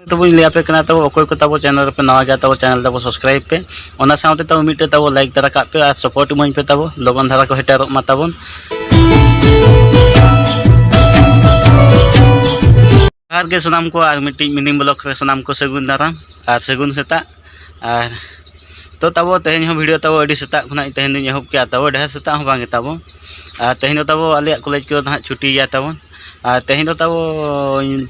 तो बी लिया पे कना तब अकोय को तब चैनल पे नवा गया तब चैनल तब सब्सक्राइब पे ओना साउते तब मिटे तब लाइक दरा का पे और सपोर्ट इमाइन पे तब लगन धारा को हेटर मा तबन हर के सनाम को और मिट्टी मिनी ब्लॉक रे सनाम को सेगुन दाराम और सेगुन सेता और तो तब तेहन हो वीडियो तब अड़ी सेता खुना तेहन दिन एहब के तब ढेर सेता हो बांगे तब और तेहन तब आले कॉलेज को ना छुट्टी गया तब और तेहन तब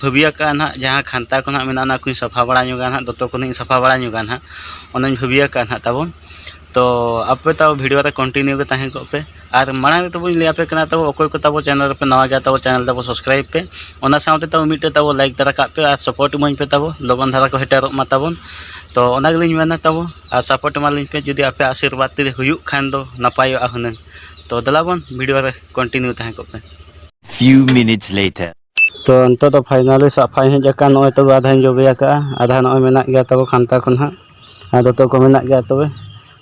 भाविया का ना जहाँ खानता को ना मेना कुछ सफा बड़ा नुगा ना दतो को सफा बड़ा नुगा ना उन भाविया का ना तब तो आपे तब वीडियो रे कंटिन्यू के तहें को पे और मांग तब लिया पे कना तब अकोय को तब चैनल पे नवा गया तब चैनल तब सब्सक्राइब पे ओना साउते तब मिटे तब लाइक दरा का पे और सपोर्ट इमाइन पे तब लगन धारा को हेटर मा तबन तो ओना गलिन मेना तब और सपोर्ट मालिन पे जुदी आपे आशीर्वाद ते हुयुक खान दो नपायो हुनंग तो दलाबन वीडियो रे कंटिन्यू तहें को पे few minutes later तो अंत तो फाइनली सफाई हेज का नय तब आधा जोबे का आधा नय मेना गया तब खानता को ना और दतो को मेना गया तब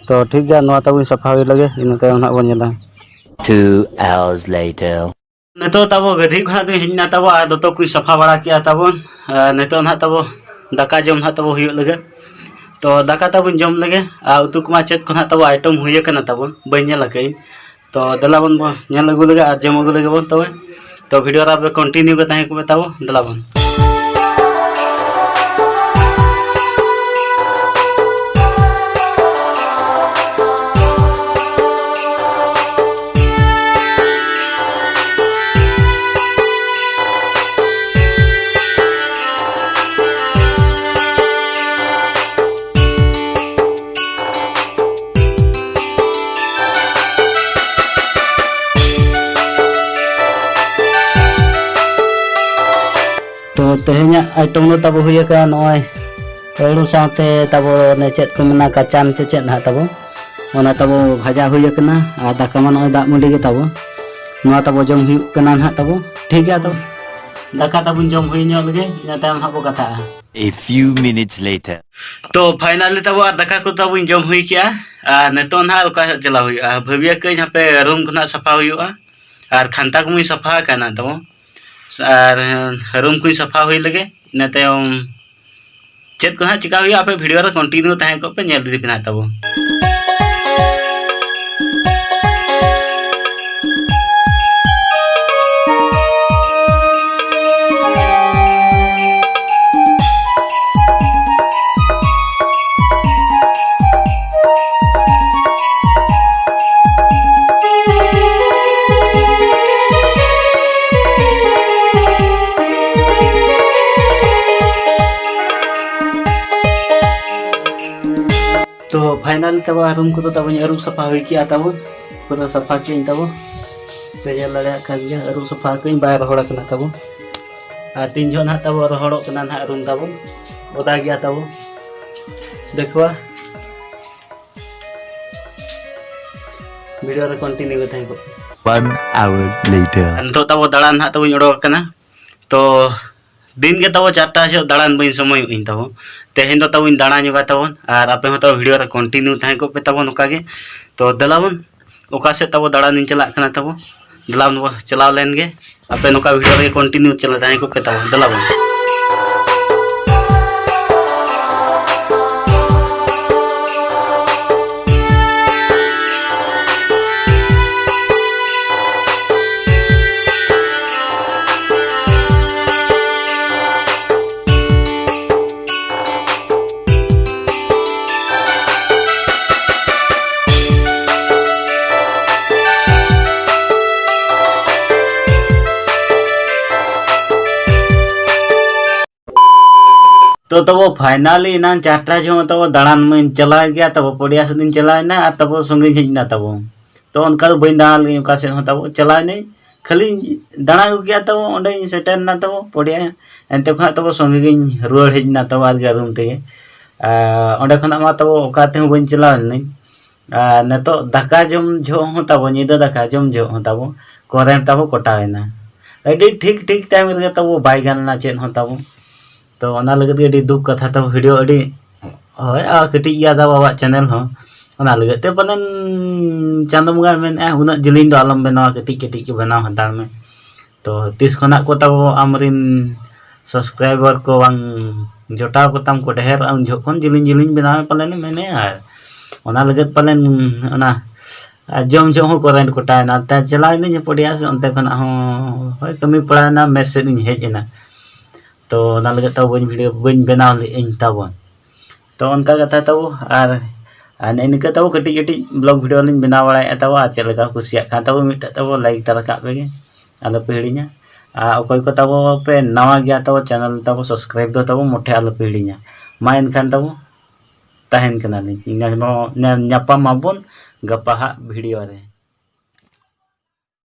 तो ठीक गया नवा तब सफा हुई लगे इन तायम ना बन 2 hours later नेतो तब गधी खा हजना तब और दतो को सफा बड़ा किया तब नेतो ना तब दाका जम ना तब हुई लगे तो दाका तब जम लगे और उतु को चेत को तब आइटम हुई तब बन तो दलाबन अगू लगे और जम अगू लगे बन तब तो वीडियो रे कंटिन्यू के तहें को तब दलाबन तो तेहन आइटम तब हुई नय अड़ू साथे तब ने चेत को मना कचान चेत ना तब ओना तब भाजा हुई और दाका मा नय दाग मुंडी के तब नवा तब जम हुई ना तब ठीक गया तब दाका तब जम हुई लगे इन तायम ना बो कथा a few minutes later तो फाइनली तब दाका को तब जम हुई किया और नेतो ना ओका चला हुई भाविया के यहाँ पे रूम को सफा हुई और खानता को सफा करना तब और रूम को सफा हुई लगे इन तायम चेत को चिका हुई आपे वीडियो रे कंटिन्यू तहें को पे नेल दी पे तब तो फाइनल तब रूम को तब अरूब सफा हुई किया तब पूरा सफा की तब पेज लड़ा कर अरूब सफा कई बै रहा तब और तीन जो ना तब रहा ना रूम तब बता गया तब देखवा वीडियो रे कंटिन्यू थे 1 hour later तो तब दाड़ान ना तब उड़ोकना तो दिन के तब 4टा से दाड़ान बी समय तब तेहन तो तब दाड़ा नुगा तब और आपे तब वीडियो रे कंटिन्यू तहें को पे तब नोकागे तो दलाबन ओका से तब दाड़ान चला तब दलाबन चलाव लेन गे आपे नोका वीडियो रे कंटिन्यू चला तहें को पे तब दलाबन तो तब फाइनली ना 4टा जो तब दाड़ान में चला गया तब पड़िया से दिन चलाना और तब संगे हजना तब तो उनका तो बी दाड़ा लगे से तब चलाने खाली दाड़ा गया तब अंडे सेटरना तब पड़िया एनते खा तब संगे रुआड़ हजना तब और रूम ते अंडे खना तब ओकाते बी चलानी नेतो दाका जम झो तब नीदा दाका जम झो तब करेंट तब कटावेना अभी ठीक ठीक टाइम रे तब बै गाना चेत तब तो ओना लगत अभी दुख कथा तब वीडियो अभी हय कटी गया तब आवा चैनल हो ओना लगत ते पलन चांदो मुगा मेना उना जलिन दो आलम बनावा कटी कटी के बनाव हतार में तो तीस खना को तब आमरिन सब्सक्राइबर को वांग जोटाव कोताम को ढेर उन जोखन जिलिंग जिलिंग बनावे पालन मैंने यार ओना लगत पालन ओना जम जम हो कोरेन कोटाय ना ता चलाय नहीं पड़िया से अंते खना हो होय कमी पड़ाना मैसेज इन हेजना तो ओना लगत तो बन वीडियो बन बनाव ले इन ताबन तो उनका कथा तब और इनका तब कटी कटी ब्लॉग वीडियो लिंग बनाव बड़ा तब चल लगा कुसिया खान तब मिट तब लाइक तारा का पे आलो पे हिड़िया अकोय को तब पे नवा गया तब चैनल तब सब्सक्राइब दो तब मोटे आलो पे हिड़िया मा इनखान तब तहन कना लिंग न्यापाम माबन गपा वीडियो रे।